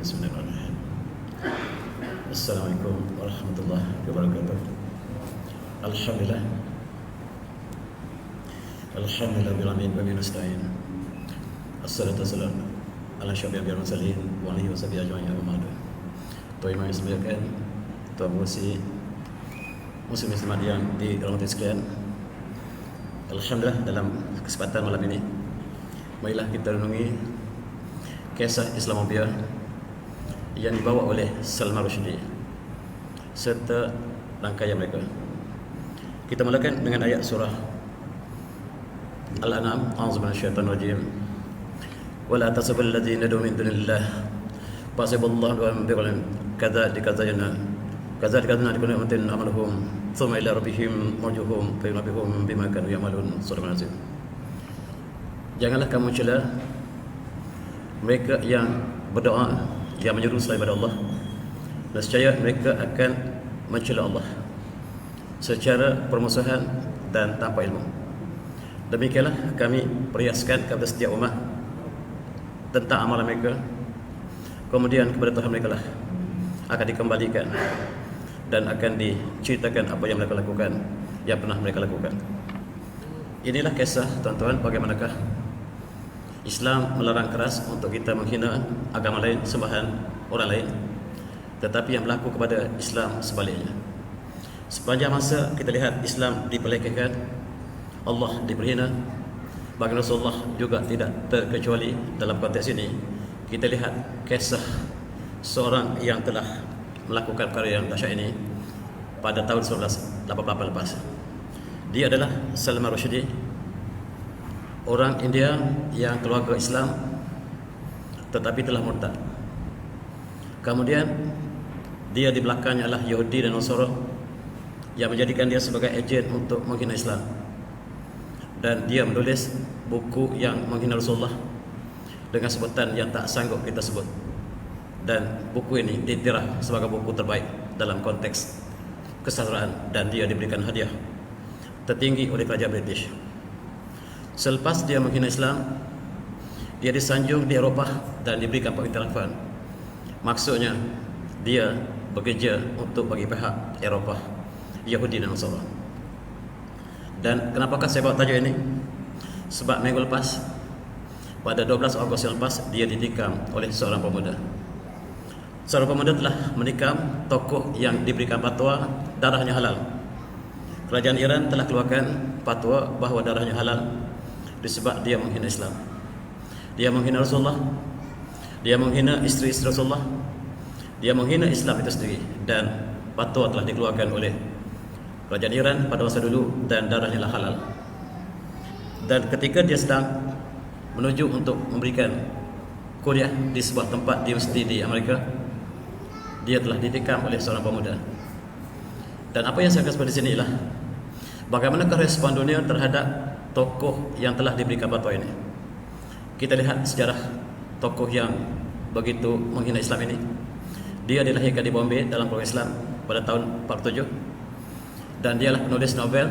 Bismillahirrahmanirrahim. Assalamualaikum warahmatullahi wabarakatuh. Alhamdulillah. Alhamdulillah bil alamin wa nasta'in. Assalatu wassalamu ala asyrafil mursalin wa alihi washabihi ajma'in amma ba'du. Tuan Imam sekalian, tuan muslim muslimat yang dirahmati sekalian. Alhamdulillah, dalam kesempatan malam ini marilah kita renungi kisah Islamofobia yang dibawa oleh Salman Rushdie serta rangkaian mereka. Kita mulakan dengan ayat surah Al-An'am. A'udzubillahi minasyaitonir rajim. Wa la tasubul ladzina yad'una min dunillah fasibullahu wa bi'alim kadzalika likulli ummatin amaluhum thumma ila rabbihim marji'uhum fa yunabbihum bima kanu ya'malun. Surah Al-Azim. Janganlah kamu cela mereka yang berdoa, yang menyeru selain daripada Allah, nescaya mereka akan mencela Allah secara permusuhan dan tanpa ilmu. Demikianlah kami perhiaskan kepada setiap umat tentang amalan mereka, kemudian kepada Tuhan mereka lah akan dikembalikan dan akan diceritakan apa yang mereka lakukan, yang pernah mereka lakukan. Inilah kisah, tuan-tuan, bagaimanakah Islam melarang keras untuk kita menghina agama lain, sembahan orang lain, tetapi yang berlaku kepada Islam sebaliknya. Sepanjang masa kita lihat Islam diperlekehkan, Allah diperhina, bahkan Rasulullah juga tidak terkecuali dalam konteks ini. Kita lihat kisah seorang yang telah melakukan perkara yang dahsyat ini pada tahun 1988 lepas. Dia adalah Salman Rushdie, orang India yang keluarga Islam tetapi telah murtad. Kemudian dia di belakangnya adalah Yahudi dan Nasara yang menjadikan dia sebagai ejen untuk menghina Islam. Dan dia menulis buku yang menghina Rasulullah dengan sebutan yang tak sanggup kita sebut. Dan buku ini diiktiraf sebagai buku terbaik dalam konteks kesastraan, dan dia diberikan hadiah tertinggi oleh kerajaan British. Selepas dia menghina Islam, dia disanjung di Eropah dan diberikan pengiktirafan. Maksudnya dia bekerja untuk bagi pihak Eropah, Yahudi dan Nasara. Dan kenapakah saya bawa tajuk ini? Sebab minggu lepas, pada 12 Ogos yang lepas, dia ditikam oleh seorang pemuda. Seorang pemuda telah menikam tokoh yang diberikan fatwa darahnya halal. Kerajaan Iran telah keluarkan fatwa bahawa darahnya halal disebab dia menghina Islam. Dia menghina Rasulullah, dia menghina isteri-isteri Rasulullah, dia menghina Islam itu sendiri. Dan fatwa telah dikeluarkan oleh kerajaan Iran pada masa dulu, dan darahnya lah halal. Dan ketika dia sedang menuju untuk memberikan kuliah di sebuah tempat di universiti di Amerika, dia telah ditikam oleh seorang pemuda. Dan apa yang saya katakan di sini ialah bagaimanakah respon dunia terhadap tokoh yang telah diberikan fatwa ini. Kita lihat sejarah tokoh yang begitu menghina Islam ini. Dia dilahirkan di Bombay dalam program Islam pada tahun 47, dan dialah penulis novel.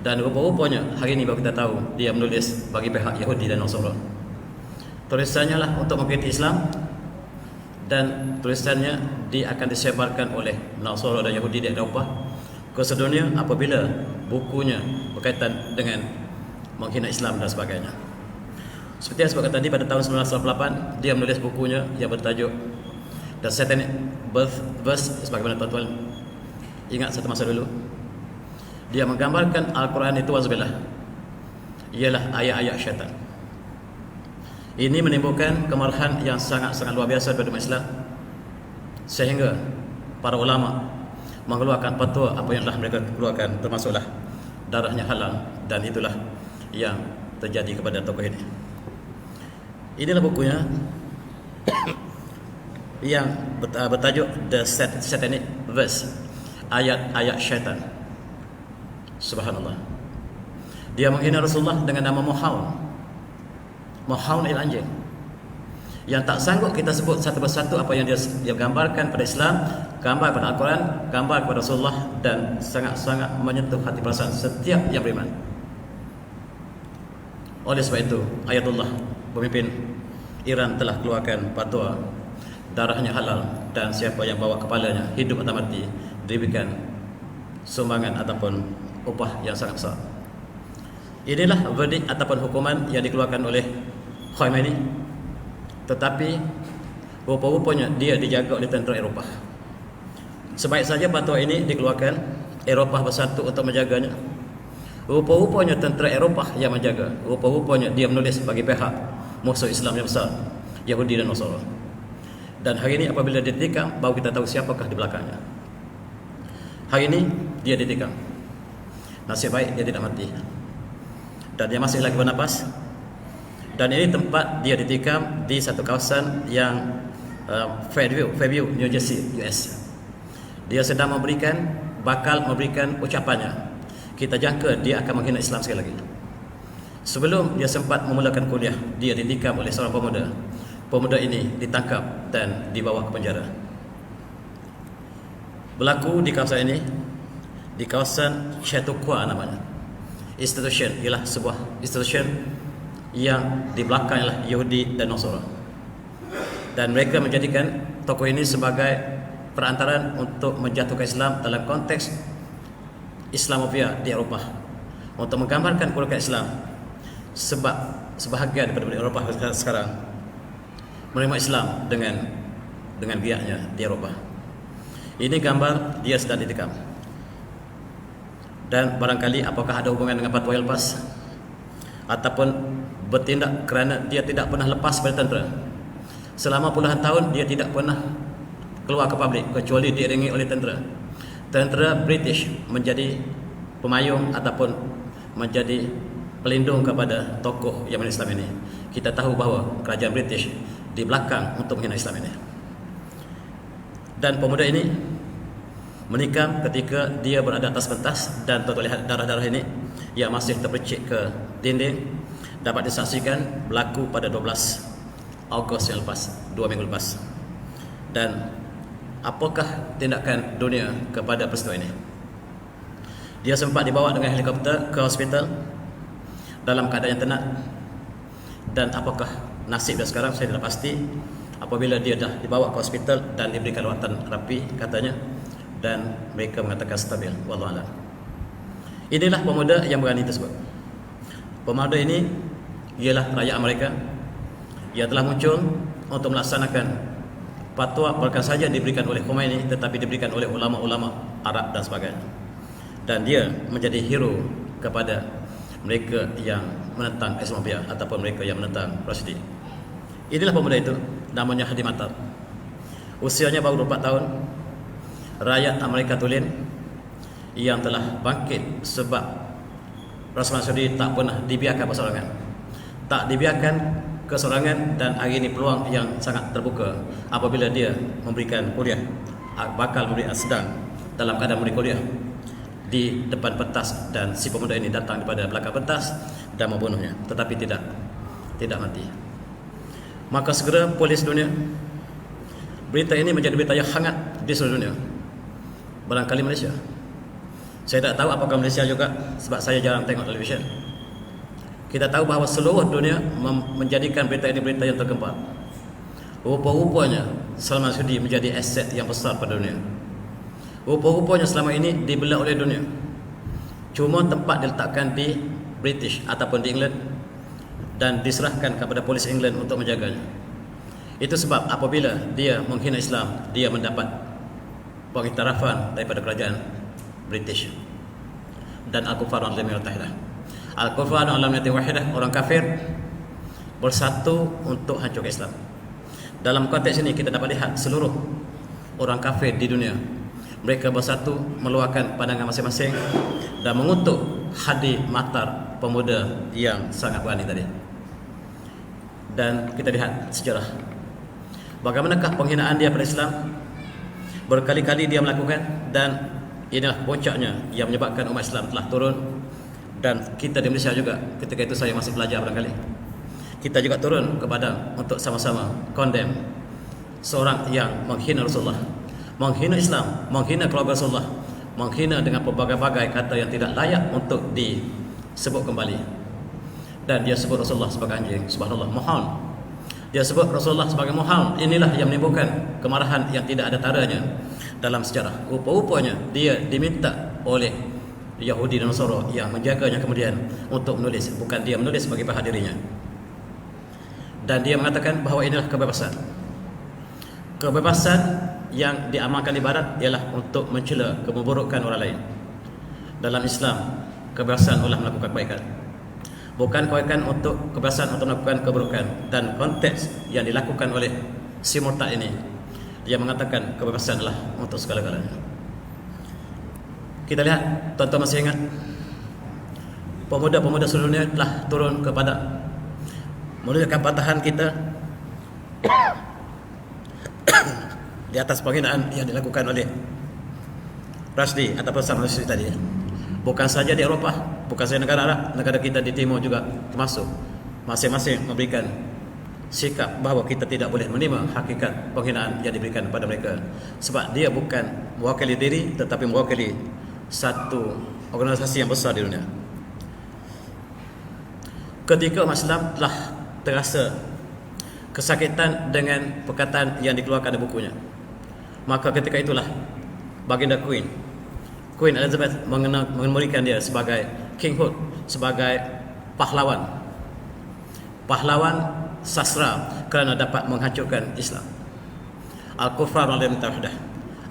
Dan rupa-rupanya hari ini baru kita tahu dia menulis bagi pihak Yahudi dan Nasara. Tulisannya lah untuk mengkritik Islam, dan tulisannya dia akan disebarkan oleh Nasara dan Yahudi di Eropah ke sedunia apabila bukunya berkaitan dengan menghina Islam dan sebagainya. Seperti yang sebutkan tadi, pada tahun 1998 dia menulis bukunya yang bertajuk The Satanic Verse. Sebagaimana tuan-tuan ingat satu masa dulu, dia menggambarkan Al-Quran itu wazubillah ialah ayat-ayat syaitan. Ini menimbulkan kemarahan yang sangat-sangat luar biasa pada umat Islam, sehingga para ulama mengeluarkan fatwa apa yang telah mereka keluarkan, termasuklah darahnya halal. Dan itulah yang terjadi kepada tokoh ini. Inilah bukunya yang bertajuk The Satanic Verse, ayat-ayat syaitan. Subhanallah. Dia menghina Rasulullah dengan nama Mahaun il-anjing, yang tak sanggup kita sebut satu persatu apa yang dia gambarkan pada Islam, gambar pada Al-Quran, gambar kepada Rasulullah, dan sangat-sangat menyentuh hati perasaan setiap yang beriman. Oleh sebab itu, Ayatullah, pemimpin Iran, telah keluarkan fatwa darahnya halal, dan siapa yang bawa kepalanya hidup atau mati diberikan sumbangan ataupun upah yang sangat besar. Inilah verdik ataupun hukuman yang dikeluarkan oleh Khomeini, tetapi rupa-rupanya dia dijaga oleh tentera Eropah. Sebaik saja fatwa ini dikeluarkan, Eropah bersatu untuk menjaganya. Rupa-rupanya tentera Eropah yang menjaga. Rupa-rupanya dia menulis bagi pihak musuh Islam yang besar, Yahudi dan Nasara. Dan hari ini apabila dia ditikam, baru kita tahu siapakah di belakangnya. Hari ini dia ditikam. Nasib baik dia tidak mati, dan dia masih lagi bernapas. Dan ini tempat dia ditikam di satu kawasan yang Fairview, New Jersey, US. Dia sedang bakal memberikan ucapannya. Kita jangka dia akan menghina Islam sekali lagi. Sebelum dia sempat memulakan kuliah, dia ditikam oleh seorang pemuda. Pemuda ini ditangkap dan dibawa ke penjara. Berlaku di kawasan ini, di kawasan Chautauqua namanya. Institution ialah sebuah institution yang di belakang ialah Yahudi dan Nasara. Dan mereka menjadikan tokoh ini sebagai perantaran untuk menjatuhkan Islam dalam konteks Islamofobia di Eropah, untuk menggambarkan kedudukan Islam. Sebab sebahagian daripada Eropah sekarang menerima Islam dengan biaknya di Eropah. Ini gambar dia sedang ditikam. Dan barangkali apakah ada hubungan dengan fatwa yang lepas, ataupun bertindak kerana dia tidak pernah lepas pada tentera. Selama puluhan tahun dia tidak pernah keluar ke publik kecuali diiringi oleh tentera. Tentera British menjadi pemayung ataupun menjadi pelindung kepada tokoh yang Islam ini. Kita tahu bahawa kerajaan British di belakang untuk menghina Islam ini. Dan pemuda ini menikam ketika dia berada atas pentas, dan tuan lihat darah-darah ini yang masih terpercik ke dinding dapat disaksikan berlaku pada 12 Ogos yang lepas, 2 minggu lepas. Dan apakah tindakan dunia kepada peristiwa ini? Dia sempat dibawa dengan helikopter ke hospital dalam keadaan yang tenat. Dan apakah nasib dia sekarang, saya tidak pasti. Apabila dia dah dibawa ke hospital dan diberikan rawatan rapi katanya, dan mereka mengatakan stabil, wallahu a'lam. Inilah pemuda yang berani tersebut. Pemuda ini ialah rakyat Amerika yang telah muncul untuk melaksanakan fatwa bukan saja diberikan oleh Khomeini, tetapi diberikan oleh ulama-ulama Arab dan sebagainya. Dan dia menjadi hero kepada mereka yang menentang Islamofobia ataupun mereka yang menentang Rashidi. Inilah pemuda itu, namanya Hadi Matar. Usianya baru 24 tahun. Rakyat Amerika Tulen yang telah bangkit sebab Rasulullah Rashidi tak pernah dibiarkan bersorangan. Tak dibiarkan kesorangan, dan hari ini peluang yang sangat terbuka apabila dia memberikan kuliah, bakal memberi sedang dalam keadaan memberi kuliah di depan pentas, dan si pemuda ini datang daripada belakang pentas dan membunuhnya, tetapi tidak mati. Maka segera polis dunia, berita ini menjadi berita yang hangat di seluruh dunia. Barangkali Malaysia, saya tak tahu apakah Malaysia juga, sebab saya jarang tengok televisyen. Kita tahu bahawa seluruh dunia menjadikan berita ini berita yang tergempar. Rupa-rupanya Salman Rushdie menjadi aset yang besar pada dunia. Rupa-rupanya selama ini dibelah oleh dunia. Cuma tempat diletakkan di British ataupun di England, dan diserahkan kepada polis England untuk menjaganya. Itu sebab apabila dia menghina Islam, dia mendapat pengiktirafan daripada kerajaan British. Dan Al-Kufaru Al-Lam Yatahidah, Al-Kufaru Al-Lam Yatahidah, orang kafir bersatu untuk hancurkan Islam. Dalam konteks ini kita dapat lihat seluruh orang kafir di dunia, mereka bersatu meluahkan pandangan masing-masing dan mengutuk Hadi Matar pemuda yang sangat berani tadi. Dan kita lihat sejarah bagaimanakah penghinaan dia pada Islam berkali-kali dia melakukan, dan inilah puncaknya yang menyebabkan umat Islam telah turun. Dan kita di Malaysia juga, ketika itu saya masih belajar barangkali, kita juga turun ke padang untuk sama-sama condemn seorang yang menghina Rasulullah, menghina Islam, menghina keluarga Rasulullah, menghina dengan pelbagai-bagai kata yang tidak layak untuk disebut kembali. Dan dia sebut Rasulullah sebagai anjing. Subhanallah, mohon. Dia sebut Rasulullah sebagai mohon. Inilah yang menimbulkan kemarahan yang tidak ada taranya dalam sejarah. Rupa-rupanya dia diminta oleh Yahudi dan Nasara yang menjaganya kemudian untuk menulis, bukan dia menulis bagi pihak dirinya. Dan dia mengatakan bahawa inilah kebebasan. Kebebasan yang diamalkan di barat ialah untuk mencela keburukan orang lain. Dalam Islam, kebebasan adalah melakukan kebaikan, bukan kebaikan untuk kebebasan untuk melakukan keburukan. Dan konteks yang dilakukan oleh si murtad ini, dia mengatakan kebebasan adalah untuk segala-galanya. Kita lihat, tuan-tuan masih ingat pemuda-pemuda seluruh dunia telah turun kepada menunjukkan patahan kita di atas penghinaan yang dilakukan oleh Rushdie ataupun Salman Rushdie tadi. Bukan saja di Eropah, bukan saja negara Arab, negara kita di timur juga termasuk. Masing-masing memberikan sikap bahawa kita tidak boleh menerima hakikat penghinaan yang diberikan kepada mereka, sebab dia bukan mewakili diri tetapi mewakili satu organisasi yang besar di dunia. Ketika umat Islam telah terasa kesakitan dengan perkataan yang dikeluarkan dari bukunya, maka ketika itulah baginda Queen Elizabeth mengemulikan dia sebagai kinghood, sebagai pahlawan sastra kerana dapat menghancurkan Islam. Al-Kufar alam tawahidah,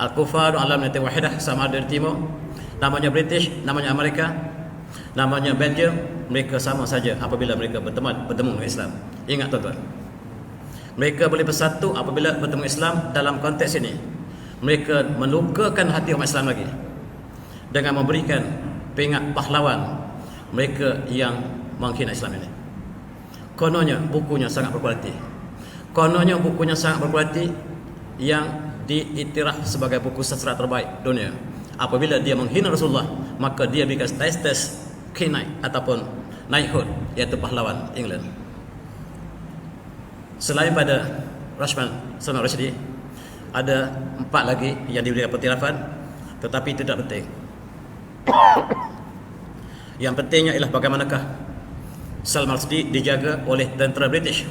Al-Kufar alam tawahidah, sama ada di timur, namanya British, namanya Amerika, namanya Belgium, mereka sama saja apabila mereka bertemu dengan Islam. Ingat tuan-tuan, mereka boleh bersatu apabila bertemu Islam. Dalam konteks ini, mereka melukakan hati umat Islam lagi dengan memberikan peringkat pahlawan mereka yang menghina Islam ini. Kononnya bukunya sangat berkualiti, yang diiktiraf sebagai buku sastra terbaik dunia. Apabila dia menghina Rasulullah, maka dia berikan status King Knight ataupun knighthood, iaitu pahlawan England. Selain pada Salman Rushdie, ada 4 lagi yang diberikan pentirafan, tetapi itu tidak penting. Yang pentingnya ialah bagaimanakah Salman Rushdie dijaga oleh tentera British,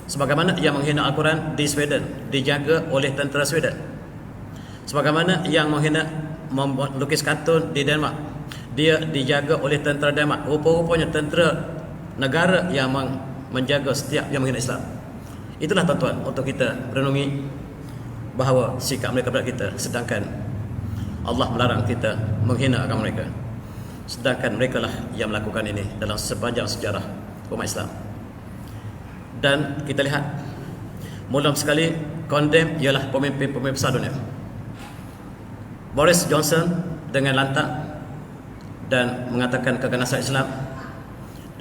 sebagaimana yang menghina Al-Quran di Sweden dijaga oleh tentera Sweden, sebagaimana yang menghina melukis kartun di Denmark, dia dijaga oleh tentera Denmark. Rupa-rupanya tentera negara yang menjaga setiap yang menghina Islam. Itulah tuan-tuan untuk kita renungi bahawa sikap mereka kepada kita, sedangkan Allah melarang kita menghina agama mereka, sedangkan mereka lah yang melakukan ini dalam sepanjang sejarah umat Islam. Dan kita lihat, mula sekali condemn ialah pemimpin-pemimpin besar dunia. Boris Johnson dengan lantang dan mengatakan keganasan Islam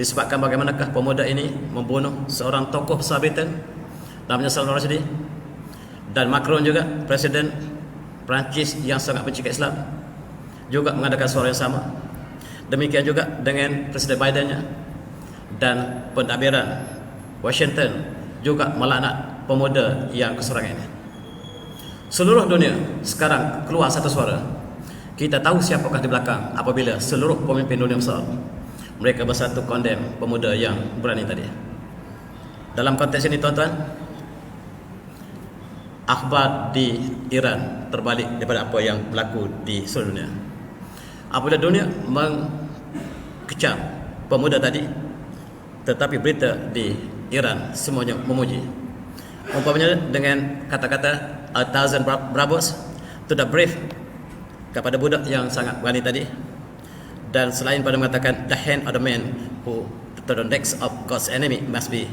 disebabkan bagaimanakah pemuda ini membunuh seorang tokoh besar Britain namanya Salman Rushdie. Dan Macron juga, Presiden Perancis yang sangat benci ke Islam, juga mengadakan suara yang sama. Demikian juga dengan Presiden Biden-nya. Dan pentadbiran Washington juga melaknat pemuda yang keserangan ini. Seluruh dunia sekarang keluar satu suara. Kita tahu siapakah di belakang apabila seluruh pemimpin dunia besar mereka bersatu condemn pemuda yang berani tadi. Dalam konteks ini tuan-tuan, akhbar di Iran terbalik daripada apa yang berlaku di seluruh dunia. Apabila dunia mengecam pemuda tadi, tetapi berita di Iran semuanya memuji. Umpamanya dengan kata-kata "a thousand bravos to the brave" kepada budak yang sangat berani tadi. Dan selain pada mengatakan "the hand of the man who to the necks of God's enemy must be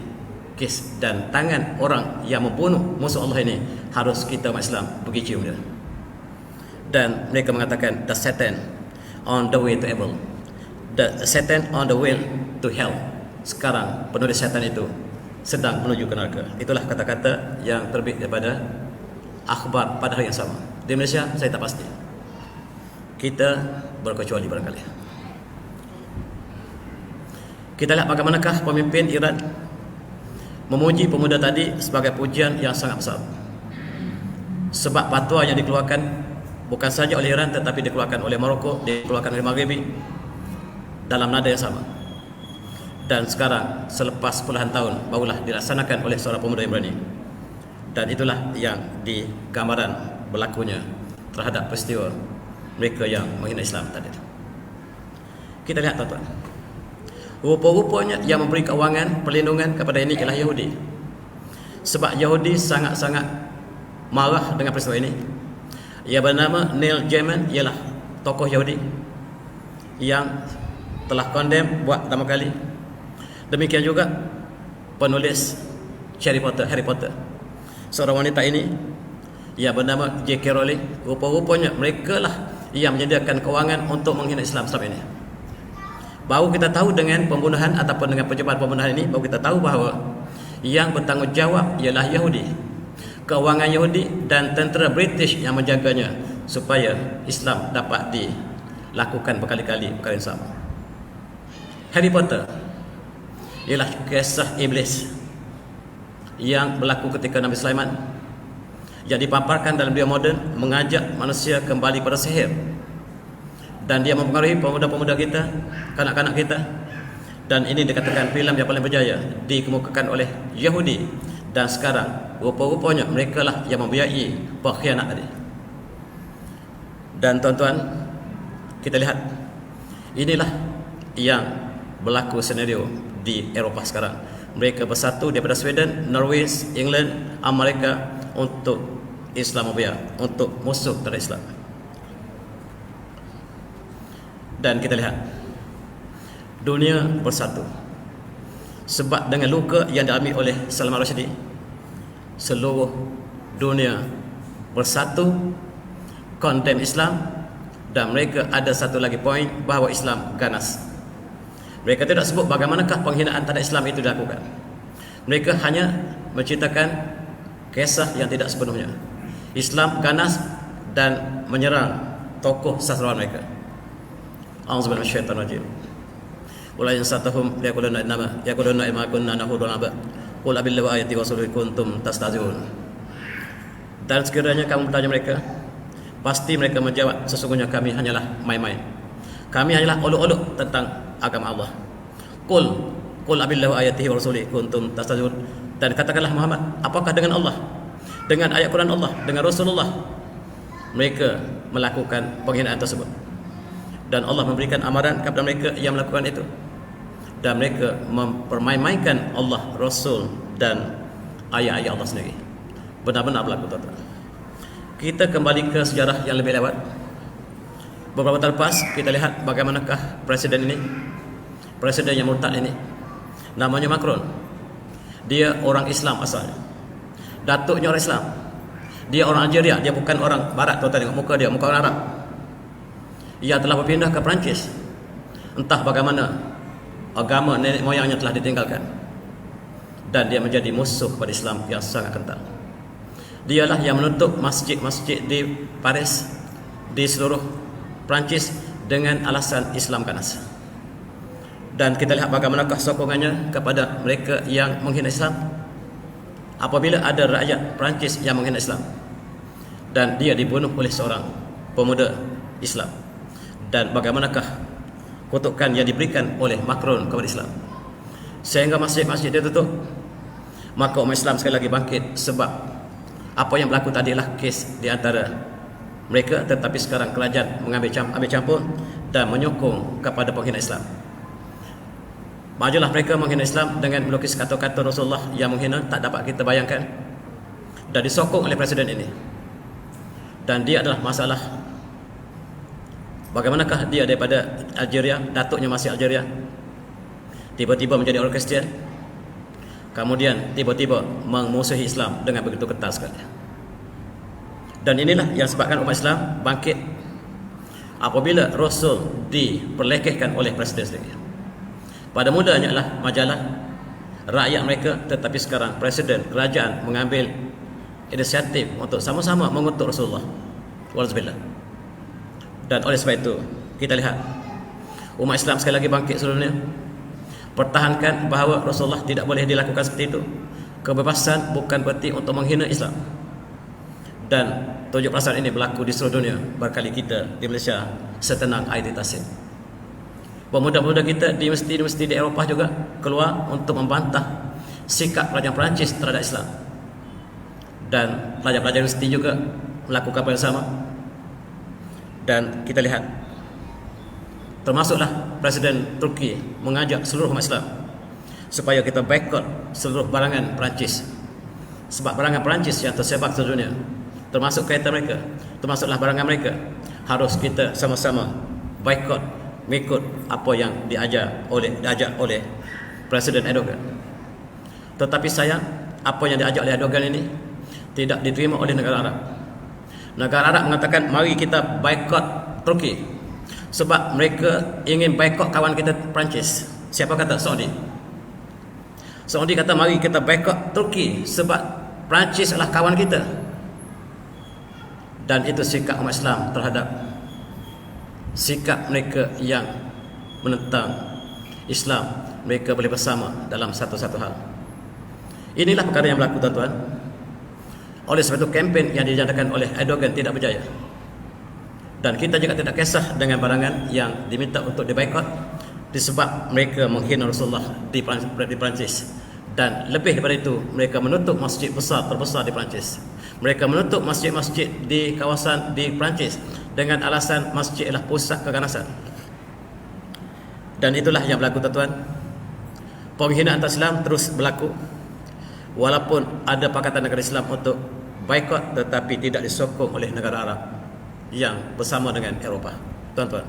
kissed", dan tangan orang yang membunuh musuh Allah ini harus kita umat Islam pergi cium dia. Dan mereka mengatakan "the Satan on the way to evil", the Satan on the way to hell. Sekarang penulis setan itu sedang menuju ke neraka. Itulah kata-kata yang terbit daripada akhbar pada hari yang sama. Di Malaysia saya tak pasti. Kita berkecuali barangkali. Kita lihat bagaimanakah pemimpin Iran memuji pemuda tadi sebagai pujian yang sangat besar. Sebab fatwa yang dikeluarkan bukan saja oleh Iran tetapi dikeluarkan oleh Morocco, dikeluarkan oleh Maghribi dalam nada yang sama. Dan sekarang selepas puluhan tahun barulah dilaksanakan oleh seorang pemuda yang berani. Dan itulah yang di gambaran berlakunya terhadap peristiwa mereka yang menghina Islam tadi. Kita lihat tuan-tuan, rupa-rupanya yang memberi kewangan perlindungan kepada ini ialah Yahudi. Sebab Yahudi sangat-sangat marah dengan peristiwa ini. Ia bernama Neil Gaiman, ialah tokoh Yahudi yang telah condemn buat pertama kali. Demikian juga penulis Harry Potter. Seorang wanita ini, ia bernama J.K. Rowling. Rupa-rupanya mereka lah yang menyediakan kewangan untuk menghina Islam selama ini. Baru kita tahu dengan pembunuhan ataupun dengan percobaan pembunuhan ini, baru kita tahu bahawa yang bertanggungjawab ialah Yahudi. Kewangan Yahudi dan tentera British yang menjaganya supaya Islam dapat dilakukan berkali-kali perkara yang sama. Harry Potter ialah kisah iblis yang berlaku ketika Nabi Sulaiman yang dipaparkan dalam dunia moden, mengajak manusia kembali pada sihir. Dan dia mempengaruhi pemuda-pemuda kita, kanak-kanak kita. Dan ini dikatakan filem yang paling berjaya dikemukakan oleh Yahudi. Dan sekarang rupa-rupanya mereka lah yang membiayai pengkhianat tadi. Dan tuan-tuan, kita lihat inilah yang berlaku senario di Eropah sekarang. Mereka bersatu daripada Sweden, Norway, England, Amerika untuk Islamophobia, untuk musuh terhadap Islam. Dan kita lihat dunia bersatu. Sebab dengan luka yang dialami oleh Salman Rushdie, seluruh dunia bersatu condemn Islam. Dan mereka ada satu lagi poin bahawa Islam ganas. Mereka tidak sebut bagaimanakah penghinaan terhadap Islam itu dilakukan. Mereka hanya menceritakan kisah yang tidak sepenuhnya. Islam ganas dan menyerang tokoh sastrawan mereka. A'udzubillahi minasyaitonir rajim. Wala yansatahum yaquluna inna kunna nahudu naba. Qul abillahi wa ayati wa rasulihi kuntum tastahzi'un. Dan sekiranya kamu bertanya mereka, pasti mereka menjawab, sesungguhnya kami hanyalah main-main. Kami hanyalah olok-olok tentang agama Allah. Qul abillahi wa ayatihi wa rasulihi kuntum tastahzi'un. Dan katakanlah Muhammad, apakah dengan Allah, dengan ayat Quran Allah, dengan Rasulullah mereka melakukan penghinaan tersebut? Dan Allah memberikan amaran kepada mereka yang melakukan itu. Dan mereka mempermain-mainkan Allah, Rasul dan ayat-ayat Allah sendiri. Benar-benar berlaku, tuan-tuan. Kita kembali ke sejarah yang lebih lewat. Beberapa tahun lepas kita lihat bagaimanakah presiden yang murtad ini, namanya Macron. Dia orang Islam asalnya, datuknya orang Islam. Dia orang Algeria, dia bukan orang Barat. Tuan-tuan tengok muka dia, muka orang Arab. Ia telah berpindah ke Perancis. Entah bagaimana agama nenek moyangnya telah ditinggalkan, dan dia menjadi musuh pada Islam yang sangat kental. Dialah yang menutup masjid-masjid di Paris, di seluruh Perancis dengan alasan Islam ganas. Dan kita lihat bagaimanakah sokongannya kepada mereka yang menghina Islam apabila ada rakyat Perancis yang menghina Islam, dan dia dibunuh oleh seorang pemuda Islam. Dan bagaimanakah kutukan yang diberikan oleh Macron kepada Islam sehingga masjid-masjid dia tutup. Maka umat Islam sekali lagi bangkit. Sebab apa yang berlaku tadi adalah kes di antara mereka, tetapi sekarang kerajaan ambil campur dan menyokong kepada penghina Islam. Majulah mereka menghina Islam dengan melukis kata-kata Rasulullah yang menghina, tak dapat kita bayangkan, dan disokong oleh presiden ini. Dan dia adalah masalah. Bagaimanakah dia daripada Algeria, datuknya masih Algeria, tiba-tiba menjadi orang Kristian, kemudian tiba-tiba memusuhi Islam dengan begitu ketat sekali. Dan inilah yang sebabkan umat Islam bangkit apabila Rasul diperlekehkan oleh presiden sendiri. Pada mulanya adalah majalah rakyat mereka, tetapi sekarang presiden kerajaan mengambil inisiatif untuk sama-sama mengutuk Rasulullah. Walhamdulillah. Dan oleh sebab itu kita lihat umat Islam sekali lagi bangkit seluruh dunia, pertahankan bahawa Rasulullah tidak boleh dilakukan seperti itu. Kebebasan bukan berarti untuk menghina Islam. Dan tunjuk perasaan ini berlaku di seluruh dunia. Barangkali kita di Malaysia setenang air di tasik. Pemuda-pemuda kita di universiti di Eropah juga keluar untuk membantah sikap kerajaan Perancis terhadap Islam. Dan pelajar-pelajar universiti juga melakukan hal yang sama. Dan kita lihat, termasuklah Presiden Turki mengajak seluruh umat Islam supaya kita boikot seluruh barangan Perancis. Sebab barangan Perancis yang tersebar di dunia, termasuk kereta mereka, termasuklah barangan mereka, harus kita sama-sama boikot, mengikut apa yang diajak oleh Presiden Erdogan. Tetapi sayang, apa yang diajak oleh Erdogan ini tidak diterima oleh negara Arab. Negara Arab mengatakan mari kita boikot Turki sebab mereka ingin boikot kawan kita Perancis. Siapa kata? Saudi. Saudi kata mari kita boikot Turki sebab Perancis adalah kawan kita. Dan itu sikap umat Islam terhadap sikap mereka yang menentang Islam. Mereka boleh bersama dalam satu-satu hal. Inilah perkara yang berlaku, tuan-tuan. Oleh sebab itu kempen yang dijalankan oleh Erdogan tidak berjaya. Dan kita juga tidak kisah dengan barangan yang diminta untuk diboikot disebab mereka menghina Rasulullah di Perancis. Dan lebih daripada itu, mereka menutup masjid terbesar di Perancis. Mereka menutup masjid-masjid di kawasan di Perancis dengan alasan masjid adalah pusat keganasan. Dan itulah yang berlaku, tuan-tuan. Penghinaan atas Islam terus berlaku. Walaupun ada pakatan negara Islam untuk boikot, tetapi tidak disokong oleh negara Arab yang bersama dengan Eropah. Tuan-tuan,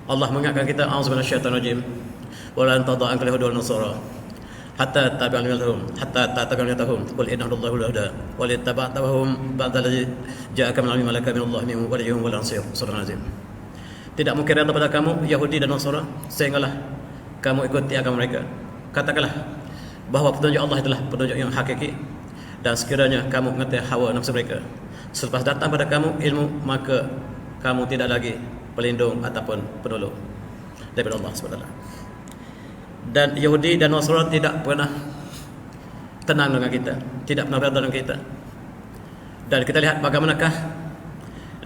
Allah mengingatkan kita, a'udzubillahi minasyaitonir rajim, wa lan tada'an kal yahudi wal nasara hatta tabi'al millahum qul inna Allaha huda wa littaba'tahum ba'da allazi ja'aka min ilmin malaka min Allah min waliyyun wal ansir. Surah Al-Azim. Tidak mungkin reda pada kamu Yahudi dan Nasara sehinggalah kamu ikuti agama mereka. Katakanlah bahawa petunjuk Allah adalah petunjuk yang hakiki, dan sekiranya kamu mengerti hawa nafsu mereka, selepas datang pada kamu ilmu, maka kamu tidak lagi pelindung ataupun penolong daripada Allah SWT. Dan Yahudi dan Nasrani tidak pernah tenang dengan kita, tidak pernah berada dengan kita. Dan kita lihat bagaimanakah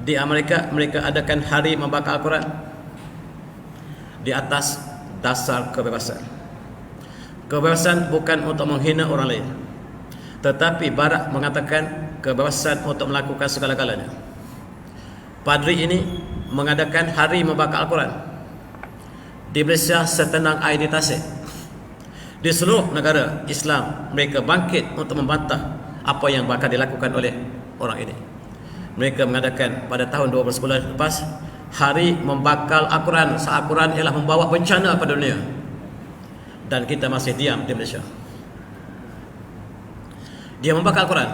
di Amerika mereka adakan hari membakar Al-Quran di atas dasar kebebasan. Kebebasan bukan untuk menghina orang lain, tetapi Barat mengatakan kebebasan untuk melakukan segala-galanya. Padri ini mengadakan hari membakar Al-Quran di Malaysia setenang air di tasik. Di seluruh negara Islam mereka bangkit untuk membantah apa yang bakal dilakukan oleh orang ini. Mereka mengadakan pada tahun 2010 lepas hari membakar Al-Quran. Al-Quran ialah membawa bencana pada dunia, dan kita masih diam di Malaysia. Dia membakar Al-Quran,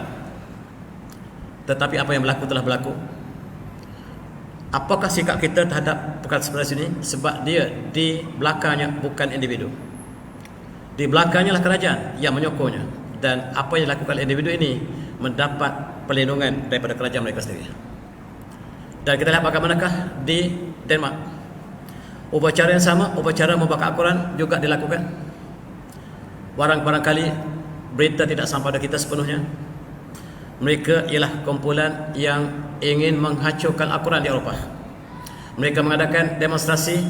tetapi apa yang berlaku telah berlaku. Apakah sikap kita terhadap perkara seperti ini? Sebab dia di belakangnya bukan individu, di belakangnya lah kerajaan yang menyokongnya. Dan apa yang dilakukan individu ini mendapat perlindungan daripada kerajaan mereka sendiri. Dan kita lihat bagaimanakah di Denmark, upacara yang sama, upacara membakar Al-Quran juga dilakukan. Barangkali berita tidak sampai pada kita sepenuhnya. Mereka ialah kumpulan yang ingin menghancurkan Al-Quran di Eropah. Mereka mengadakan demonstrasi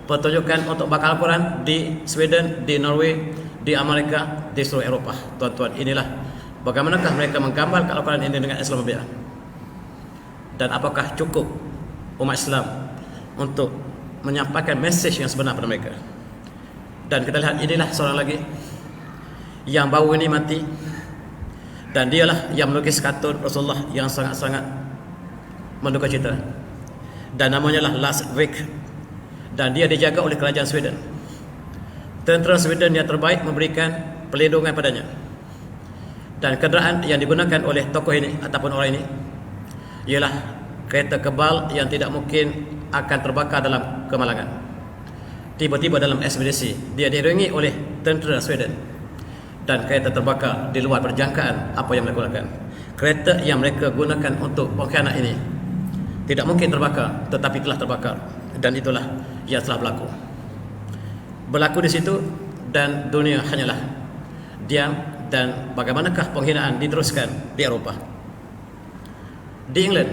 pertunjukan untuk bakar Al-Quran di Sweden, di Norway, di Amerika, di seluruh Eropah. Tuan-tuan, inilah bagaimanakah mereka menggambarkan Al-Quran ini dengan Islamophobia. Dan apakah cukup umat Islam untuk menyampaikan mesej yang sebenar pada mereka? Dan kita lihat inilah seorang lagi yang baru ini mati, dan dialah yang melukis kartun Rasulullah yang sangat-sangat menduka cita, dan namanya lah Lars Vilks, dan dia dijaga oleh kerajaan Sweden. Tentera Sweden yang terbaik memberikan perlindungan padanya, dan kenderaan yang digunakan oleh tokoh ini ataupun orang ini ialah kereta kebal yang tidak mungkin akan terbakar dalam kemalangan. Tiba-tiba dalam ekspedisi dia diiringi oleh tentera Sweden dan kereta terbakar di luar perjangkaan apa yang mereka lakukan. Kereta yang mereka gunakan untuk pengkhianat ini tidak mungkin terbakar, tetapi telah terbakar, dan itulah yang telah berlaku di situ. Dan dunia hanyalah diam. Dan bagaimanakah penghinaan diteruskan di Eropah? Di England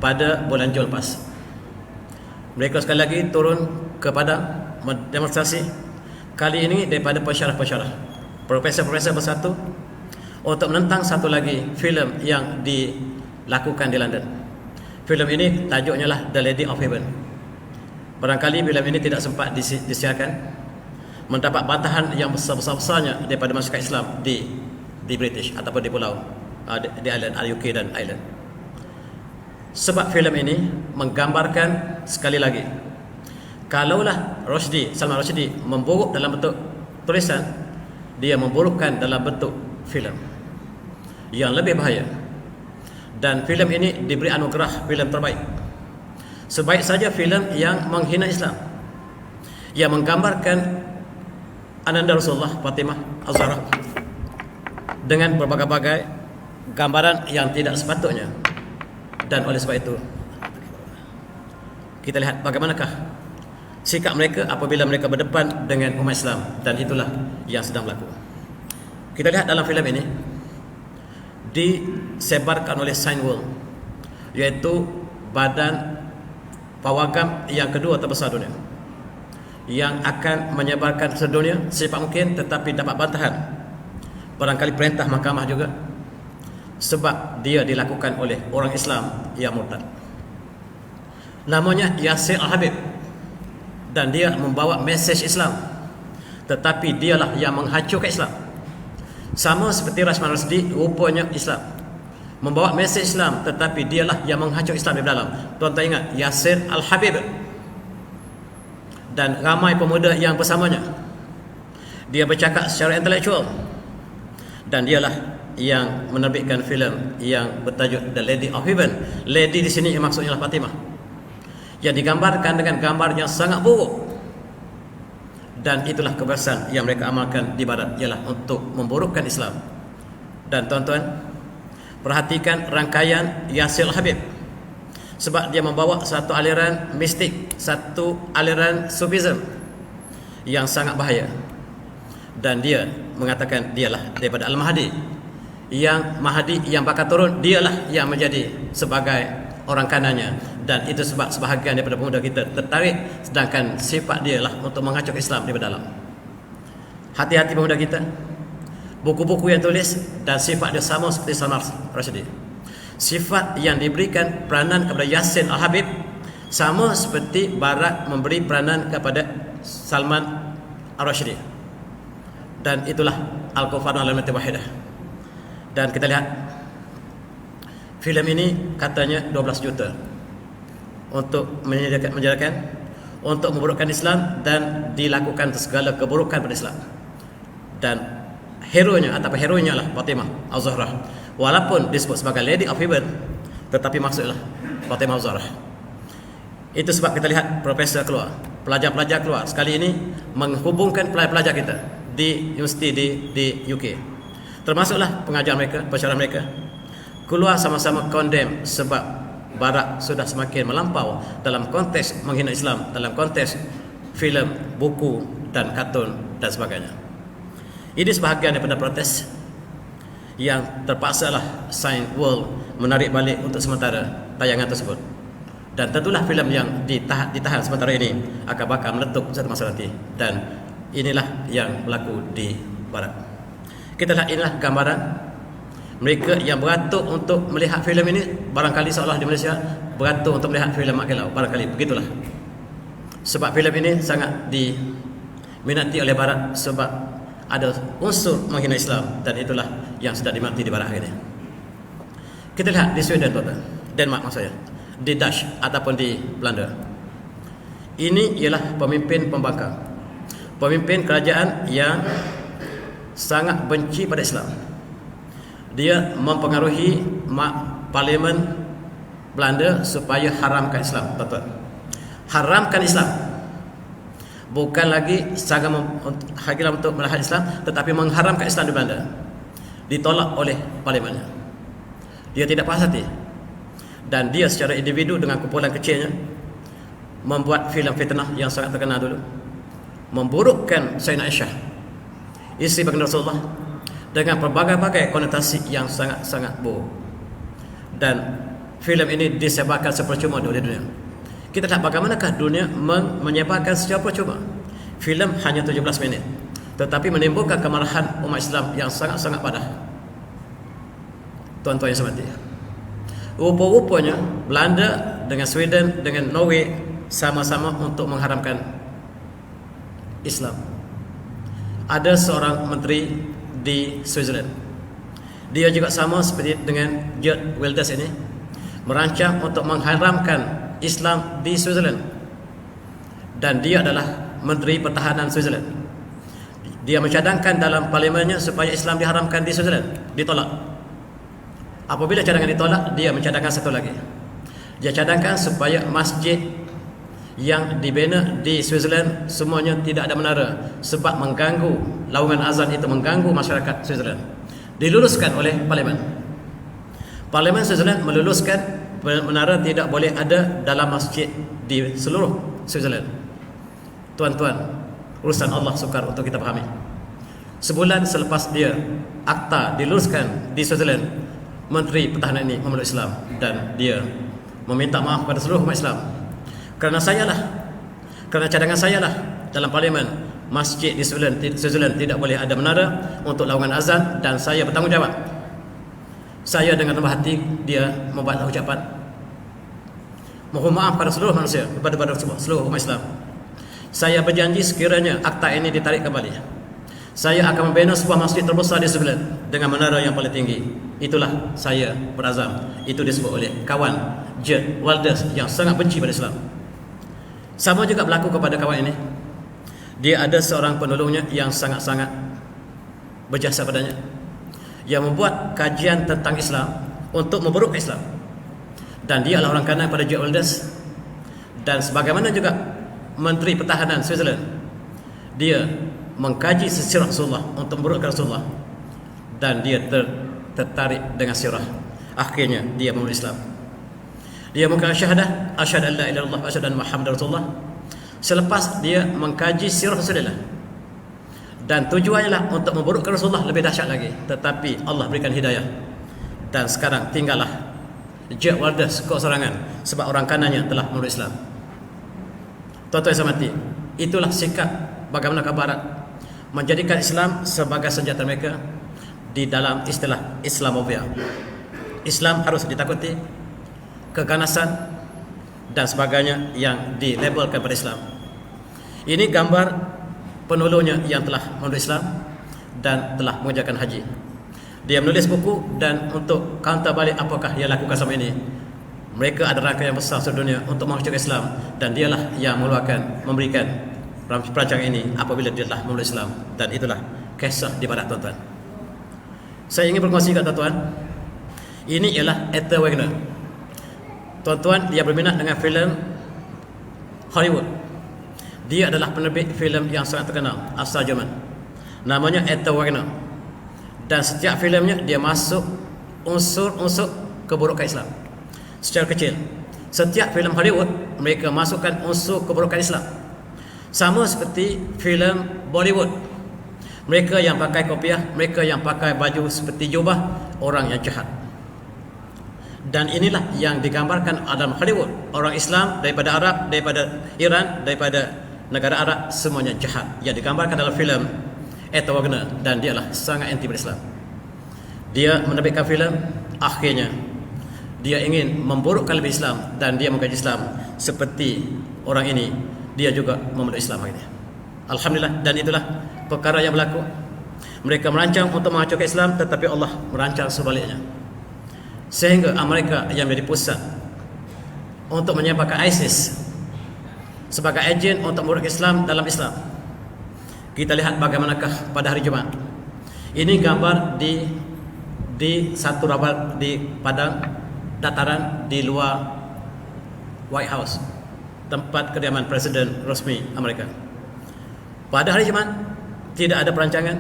pada bulan Jul lepas, mereka sekali lagi turun kepada demonstrasi, kali ini daripada pensyarah-pensyarah, profesor-profesor bersatu untuk menentang satu lagi filem yang dilakukan di London. Filem ini tajuknya lah The Lady of Heaven. Barangkali filem ini tidak sempat disiarkan, mendapat bantahan yang besar-besarnya daripada masyarakat Islam di British ataupun di pulau di Ireland, UK dan Ireland. Sebab filem ini menggambarkan sekali lagi, kalaulah Salman Rushdie memburuk dalam bentuk tulisan, dia memburukkan dalam bentuk filem yang lebih bahaya. Dan filem ini diberi anugerah filem terbaik. Sebaik saja filem yang menghina Islam, yang menggambarkan Ananda Rasulullah Fatimah Az-Zahra dengan berbagai-bagai gambaran yang tidak sepatutnya. Dan oleh sebab itu kita lihat bagaimanakah sikap mereka apabila mereka berdepan dengan umat Islam, dan itulah yang sedang berlaku. Kita lihat dalam filem ini disebarkan oleh Science World, iaitu badan pawagam yang kedua terbesar dunia, yang akan menyebarkan sedunia secepat mungkin, tetapi dapat bantahan, barangkali perintah mahkamah juga, sebab dia dilakukan oleh orang Islam yang murtad. Namanya Yasir Al-Habib, dan dia membawa mesej Islam, tetapi dialah yang menghancurkan Islam. Sama seperti Salman Rushdie, rupanya Islam membawa mesej Islam, tetapi dialah yang menghancurkan Islam di dalam. Tuan-tuan ingat Yasir Al-Habib dan ramai pemuda yang bersamanya. Dia bercakap secara intelektual, dan dialah yang menerbitkan filem yang bertajuk The Lady of Heaven. Lady di sini yang maksudnya Fatimah, yang digambarkan dengan gambar yang sangat buruk. Dan itulah kebiasaan yang mereka amalkan di barat, ialah untuk memburukkan Islam. Dan tuan-tuan, perhatikan rangkaian Yasir Al-Habib, sebab dia membawa satu aliran mistik, satu aliran sufism yang sangat bahaya. Dan dia mengatakan dialah daripada Al-Mahdi, yang Mahdi yang bakal turun, dialah yang menjadi sebagai orang kanannya. Dan itu sebab sebahagian daripada pemuda kita tertarik, sedangkan sifat dialah untuk menghancurkan Islam di dalam. Hati-hati pemuda kita, buku-buku yang tulis dan sifat dia sama seperti Salman Rushdie. Sifat yang diberikan peranan kepada Yasir Al-Habib sama seperti Barat memberi peranan kepada Salman Rushdie. Dan itulah Al-Kufar Al-Millati Wahidah. Dan kita lihat filem ini katanya 12 juta untuk menjadikan untuk memburukkan Islam dan dilakukan segala keburukan pada Islam. Dan heronya lah Fatimah Az-Zahra, walaupun disebut sebagai Lady of Heaven, tetapi maksudlah Fatimah Az-Zahra. Itu sebab kita lihat profesor keluar, pelajar-pelajar keluar sekali ini menghubungkan pelajar-pelajar kita di universiti di UK, termasuklah pengajar mereka, pensyarah mereka, keluar sama-sama condemn, sebab Barat sudah semakin melampau dalam konteks menghina Islam, dalam konteks filem, buku dan kartun dan sebagainya. Ini sebahagian daripada protes yang terpaksalah Science World menarik balik untuk sementara tayangan tersebut. Dan tentulah filem yang ditahan sementara ini akan bakal meletup satu masa nanti. Dan inilah yang berlaku di Barat. Kita lihat, inilah gambaran mereka yang beratur untuk melihat filem ini. Barangkali seolah di Malaysia beratur untuk melihat filem Mak Kilau, barangkali begitulah. Sebab filem ini sangat diminati oleh Barat, sebab ada unsur menghina Islam, dan itulah yang sudah diminati di Barat ini. Kita lihat di Sweden, Denmark maksudnya, di Dutch ataupun di Belanda. Ini ialah pemimpin pembangkang, pemimpin kerajaan yang sangat benci pada Islam. Dia mempengaruhi parlimen Belanda supaya haramkan Islam, betul. haramkan Islam. Bukan lagi hakikat untuk melawan Islam, tetapi mengharamkan Islam di Belanda. Ditolak oleh parlimennya. Dia tidak puas hati. Dan dia secara individu dengan kumpulan kecilnya membuat filem fitnah yang sangat terkenal dulu, memburukkan Sayyidina Aisyah, isteri baginda Rasulullah, dengan berbagai-bagai konotasi yang sangat-sangat buruk. Dan filem ini disebarkan sepercuma oleh dunia. Kita tak bagaimanakah dunia menyebarkan secara percuma filem hanya 17 minit, tetapi menimbulkan kemarahan umat Islam yang sangat-sangat padah. Tuan-tuan yang hormati, rupa-rupanya Belanda dengan Sweden dengan Norway sama-sama untuk mengharamkan Islam. Ada seorang menteri di Switzerland, dia juga sama seperti dengan Geert Wilders ini, merancang untuk mengharamkan Islam di Switzerland. Dan dia adalah Menteri Pertahanan Switzerland. Dia mencadangkan dalam parlimennya supaya Islam diharamkan di Switzerland. Ditolak. Apabila cadangan ditolak, dia mencadangkan satu lagi. Dia cadangkan supaya masjid yang dibina di Switzerland semuanya tidak ada menara, sebab mengganggu laungan azan itu, mengganggu masyarakat Switzerland. Diluluskan oleh parlimen. Parlimen Switzerland meluluskan menara tidak boleh ada dalam masjid di seluruh Switzerland. Tuan-tuan, urusan Allah sukar untuk kita fahami. Sebulan selepas dia akta diluluskan di Switzerland, Menteri Pertahanan ini memeluk Islam dan dia meminta maaf kepada seluruh umat Islam. Kerana cadangan saya lah dalam parlimen, masjid di Switzerland tidak boleh ada menara untuk laungan azan, dan saya bertanggungjawab. Saya dengan rendah hati dia membuat ucapan mohon maaf pada seluruh manusia, kepada seluruh umat Islam. Saya berjanji sekiranya akta ini ditarik kembali, saya akan membina sebuah masjid terbesar di Switzerland dengan menara yang paling tinggi. Itulah saya berazam. Itu disebut oleh kawan Geert Wilders yang sangat benci pada Islam. Sama juga berlaku kepada kawan ini. Dia ada seorang penolongnya yang sangat-sangat berjasa padanya, yang membuat kajian tentang Islam untuk memburuk Islam. Dan dia adalah orang kanan pada Geert Wilders. Dan sebagaimana juga Menteri Pertahanan Switzerland, dia mengkaji sirah Rasulullah untuk memburukkan Rasulullah. Dan dia tertarik dengan sirah. Akhirnya dia memeluk Islam. Dia mengatakan syahadah, asyhadu an la ilaha illallah wa asyhadu anna Muhammadar Rasulullah. Selepas dia mengkaji sirah Rasulullah, dan tujuannya lah untuk memburukkan Rasulullah lebih dahsyat lagi, tetapi Allah berikan hidayah. Dan sekarang tinggallah Geert Wilders keserangan sebab orang kanannya telah memeluk Islam. Tuan-tuan yang hormati, itulah sikap bagaimana Barat menjadikan Islam sebagai senjata mereka di dalam istilah Islamophobia. Islam harus ditakuti, keganasan dan sebagainya yang dilabelkan pada Islam. Ini gambar penolongnya yang telah memeluk Islam dan telah mengerjakan haji. Dia menulis buku, dan untuk counter balik apakah yang lakukan selama ini, mereka ada rangkaian yang besar seluruh dunia untuk menghancurkan Islam, dan dialah yang memberikan perancangan ini apabila dia telah memeluk Islam. Dan itulah kisah di Barat, tuan-tuan. Saya ingin berkongsi dengan tuan-tuan, ini ialah Ethel Wagner. Tuan-tuan, dia berminat dengan filem Hollywood. Dia adalah penerbit filem yang sangat terkenal asal Jerman. Namanya Ethel Wagner. Dan setiap filemnya dia masuk unsur-unsur keburukan Islam secara kecil. Setiap filem Hollywood mereka masukkan unsur keburukan Islam. Sama seperti filem Bollywood. Mereka yang pakai kopiah, mereka yang pakai baju seperti jubah, orang yang jahat. Dan inilah yang digambarkan dalam Hollywood. Orang Islam daripada Arab, daripada Iran, daripada negara Arab, semuanya jahat. Yang digambarkan dalam filem Ethel Wagner, dan dia adalah sangat anti Islam. Dia menerbitkan filem, akhirnya dia ingin memburukkan lebih Islam, dan dia mengkaji Islam seperti orang ini. Dia juga memeluk Islam akhirnya. Alhamdulillah. Dan itulah perkara yang berlaku. Mereka merancang untuk menghancurkan Islam, tetapi Allah merancang sebaliknya, sehingga Amerika yang menjadi pusat untuk menyebarkan ISIS sebagai agen untuk memburukkan Islam dalam Islam. Kita lihat bagaimanakah pada hari Jumaat. Ini gambar di satu rabat di padang dataran di luar White House. tempat kediaman Presiden resmi Amerika. Pada hari Jumaat tidak ada perancangan.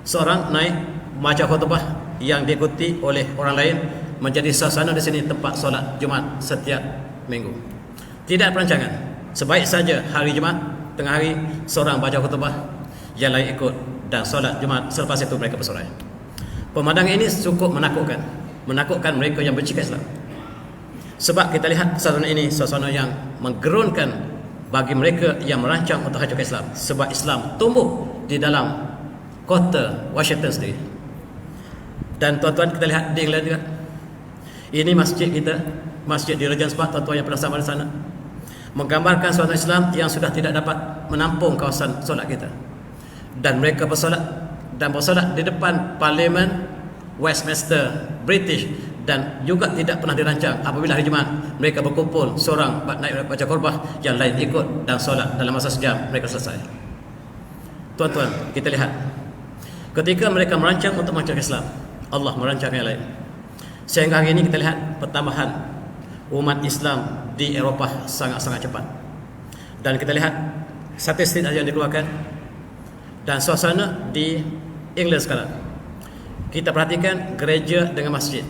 Seorang naik baca khutbah yang diikuti oleh orang lain, menjadi suasana di sini tempat solat Jumaat setiap minggu. Tidak ada perancangan. Sebaik saja hari Jumaat tengah hari seorang baca khutbah, yang lain ikut dan solat Jumaat, selepas itu mereka bersorai. Pemandangan ini cukup menakutkan mereka yang benci Islam. Sebab kita lihat suasana ini suasana yang menggerunkan bagi mereka yang merancang untuk hancurkan Islam. Sebab Islam tumbuh di dalam kota Washington sendiri. Dan tuan-tuan, kita lihat di England juga. Ini masjid kita, masjid di Regent's Park, tuan-tuan yang pernah sama di sana, menggambarkan suasana Islam yang sudah tidak dapat menampung kawasan solat kita. Dan mereka bersolat di depan Parlimen Westminster British, dan juga tidak pernah dirancang apabila hari Jumaat mereka berkumpul, seorang naik baca khutbah, yang lain ikut dan solat, dalam masa sejam mereka selesai. Tuan-tuan, kita lihat ketika mereka merancang untuk merancang Islam, Allah merancang yang lain. Sehingga hari ini kita lihat pertambahan umat Islam di Eropah sangat-sangat cepat. Dan kita lihat statistik yang dikeluarkan dan suasana di England sekarang. Kita perhatikan gereja dengan masjid.